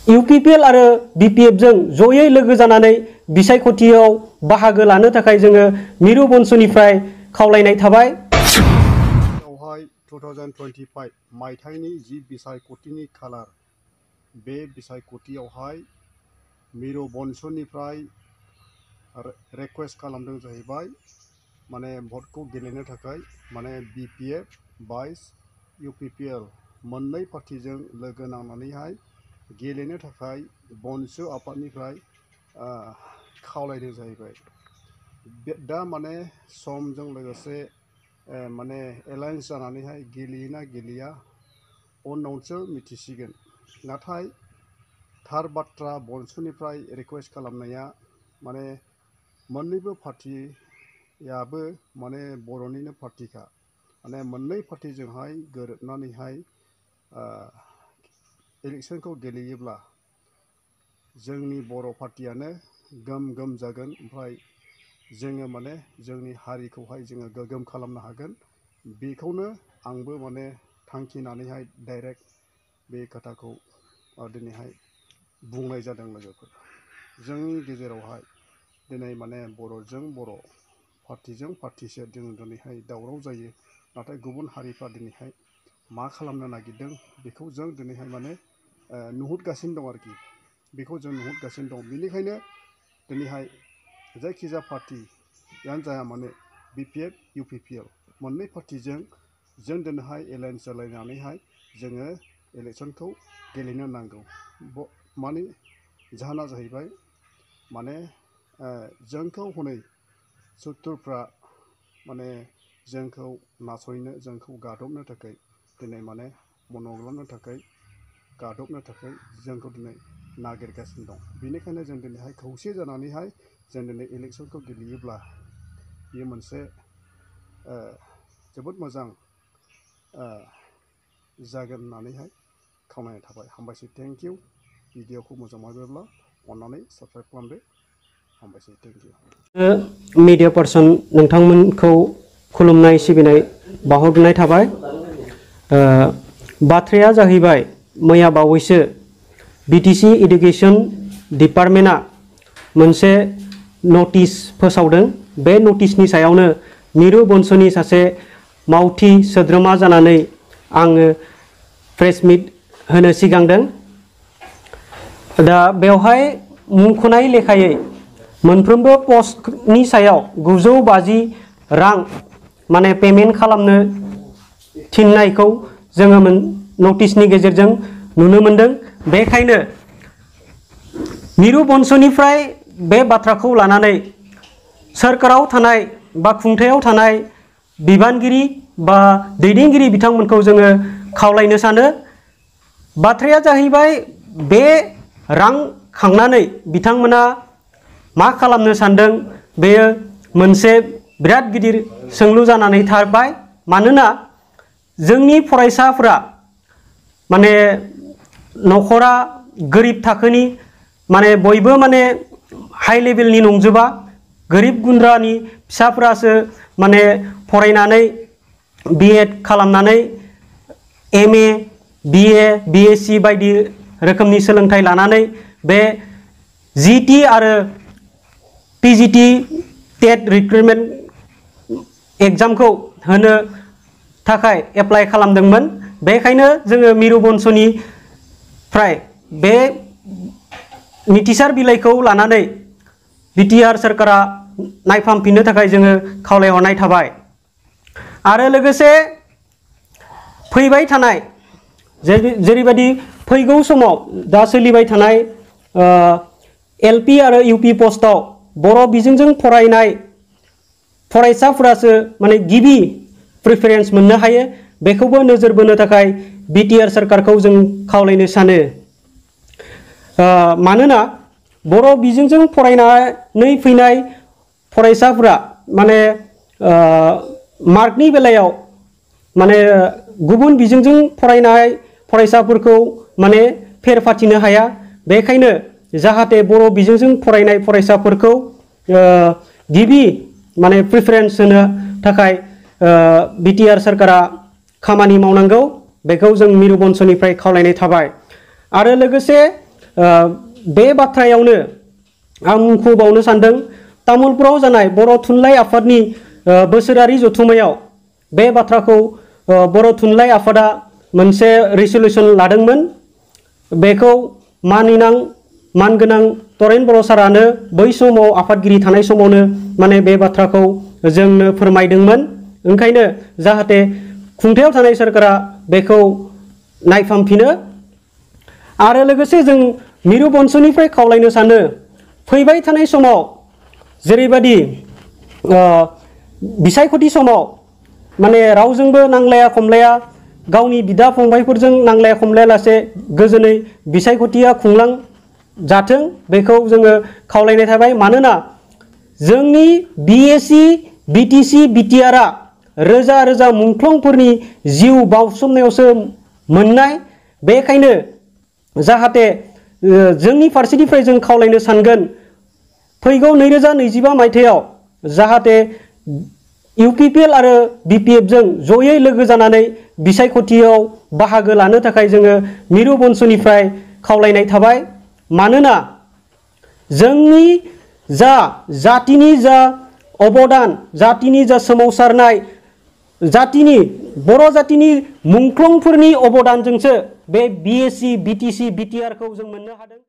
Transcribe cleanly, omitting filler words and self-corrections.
UPPL आरो BPF जों जयै लोगो जानानै बिसायख'थियाव बाहागो लानो थाखाय जोङो मिरु बंसनिफ्राय खावलायनाय थाबाय। 2025 मायथाइनि जि बिसायख'थिनि खालार बे बिसायख'थियावहाय मिरु बंसनिफ्राय रिक्वेस्ट खालामदों जाहैबाय माने भटखौ गेलेनो थाखाय माने BPF बाइस UPPL मोननै पार्टिजों लोगो नांनानैहाय गेलेनो थाखाय बंस आफादनिफ्राय खावलायदों जाहैबाय। दा माने समजों लोगोसे माने एलायन्स जानानैहाय गेलेयोना गेलेया उनावसो मिथिसिगोन। नाथाय थार बाथ्रा बंसनिफ्राय रिक्वेस्ट खालामनाया माने मोन्नैबो पार्टियाबो माने बर'निनो पार्टिखा माने मोननै पार्टिजोंहाय गोरोबनानैहाय इलेक्शनखौ गेलेयोब्ला जोंनि बर' पार्टियानो गोम जागोन। ओमफ्राय जोङो माने जोंनि हारिखौहाय जोङो गोगोम खालामनो हागोन। बेखौनो आंबो माने थांखिनानैहाय डाइरेक्ट बे खोथाखौ दिनैहाय बुंनाय जादों। लोगोफोर जोंनि गेजेरावहाय दिनै माने बर'जों बर' पार्टिजों पार्टिसो जों दिनैहाय दावराव जायो। नाथाय गुबुन हारिफ्रा दिनैहाय मा खालामनो नागिरदों बेखौ जों दिनैहाय माने नुहुरगासिनो दं आरोखि। बेखौ जों नुहुरगासिनो दं। बेनिखायनो दिनैहाय जायखिजाया पार्टियानो जाया माने BPF UPPL मोननै पार्टिजों जों दिनैहाय एलायन्स जालायनानैहाय जोङो इलेक्शनखौ गेलेनो नांगौ। माने जाहोना जाहैबाय माने जोंखौ हनै सुथुरफ्रा माने जोंखौ नासयनो जोंखौ गादबनो थाखाय दिनै माने मनग्लाबनो थाखाय गादबनो थाखाय जोंखौ दिनै नागिरगासिनो दं। बेनिखायनो जों दिनैहाय खौसे जानानैहाय जों दिनै इलेक्शनखौ गेलेयोब्ला बेयो मोनसे जोबोद मोजां जागोन होननानैहाय खावलायनाय थाबाय। हामबायसै। Thank you. भिडिअखौ मोजां मोनोब्ला अन्नानै साबस्क्राइब खालामदो। हामबायसै। Thank you. मिडिया पार्सन नोंथांमोनखौ खुलुमनाय सिबिनाय बावहरनाय थाबाय। बाथ्राया जाहैबाय मैया बावैसो BTC इडुकेशन डिपार्टमेन्टआ मोनसे नटिस फोसावदों। बे नटिसनि सायावनो मिरु बंसनि सासे मावथि सोद्रोमा जानानै आङो प्रेस मिट होनो सिगांदों। दा बेवहाय मुंख'नाय लेखायै मोनफ्रोमबो पस्टनि सायाव 950 रां माने पेमेन्ट खालामनो थिननायखौ जोङो नटिसनि गेजेरजों नुनो मोनदों। बेखायनो मिरु बंसनिफ्राय बे बाथ्राखौ लानानै सोरखाराव थानाय बा खुंथायाव थानाय बिबानगिरि बा दैदेनगिरि बिथांमोनखौ जोङो खावलायनो सानो। बाथ्राया जाहैबाय बे रां खांनानै बिथांमोना मा खालामनो सानदों बेयो मोनसे बिराद गिदिर सोंलु जानानै थाबाय। मानोना जोंनि फरायसाफोरा माने न'खरा गोरिब थाखोनि माने बयबो माने हाइ लेभेलनि नंजोबा। गोरिब गुन्द्रानि फिसाफोरासो माने फरायनानै BEd खालामनानै MA BA BSc बायदि रोखोमनि सोलोंथाइ लानानै बे GT आरो PGT टेट रिक्रुटमेन्ट एग्जामखौ होनो थाखाय एप्लाइ खालामदोंमोन। बेखायनो जोङो मिरु बंसनिफ्राय बे मिथिसार बिलाइखौ लानानै BTR सोरखारा नायफामफिननो थाखाय जोङो खावलायहरनाय थाबाय। आरो लोगोसे फैबाय थानाय जेरैबायदि फैगौ समाव दा सोलिबाय थानाय LP आरो UP पस्टआव बर' बिजोंजों फरायनाय फरायसाफोरासो माने गिबि प्रिफारेन्स मोननो हायो। बेखौबो नोजोर बोनो थाखाय BTR सोरखारखौ जों खावलायनो सानो। मानोना बर' बिजोंजों फरायनानै फैनाय फरायसाफोरा माने मार्कनि बेलायाव माने गुबुन बिजोंजों फरायनाय फरायसाफोरखौ माने फेर फाथिनो हाया। बेखायनो जाहाथे बर' बिजोंजों फरायनाय फरायसाफोरखौ गिबि माने प्रिफारेन्स होनो थाखाय BTR सोरखारा खामानि मावनांगौ। बेखौ जों मिरु बंसनिफ्राय खावलायनाय थाबाय। आरो लोगोसे बे बाथ्रायावनो आं मुंख'बावनो सानदों तामुलपुराव जानाय बर' थुनलाइ आफादनि बोसोरारि जथुम्मायाव बे बाथ्राखौ बर' थुनलाइ आफादा मोनसे रिजलिउसन लादोंमोन। बेखौ मानगोनां तरेन बर' सारानो बै समाव आफादगिरि थानाय समावनो माने बे बाथ्राखौ जोंनो फोरमायदोंमोन। ओंखायनो जाहाथे खुंथायाव थानाय सोरखारा बेखौ नायफामफिनो आरो लोगोसे जों मिरु बंस'निफ्राय खावलायनो सानो फैबाय थानाय समाव जेरैबायदि बिसायख'थि समाव माने रावजोंबो नांलाया खमलाया गावनि बिदा फंबायफोरजों नांलाया खमलायालासे गोजोनै बिसायख'थिया खुंलां जाथों बेखौ जोङो खावलायनाय थाबाय। मानोना जोंनि बिएसि बिटिसि बिटिआरआ रोजा रोजा मुंख्लंफोरनि जिउ बाउसोमनायावसो मोननाय। बेखायनो जाहाथे जोंनि फारसेनिफ्राय जों खावलायनो सानगोन फैगौ 2025 मायथाइयाव जाहाथे इउपिपिएल आरो बिपिएफजों जयै लोगो जानानै बिसायख'थियाव बाहागो लानो थाखाय जोङो मिरु बंस'निफ्राय खावलायनाय थाबाय। मानोना जोंनि जातिनि जा अबदान जातिनि जा सोमावसारनाय जातिनि बर' जातिनि मुंख्लंफोरनि अबदानजोंसो बे बिएसि बिटिसि बिटिआरखौ जों मोननो हादों।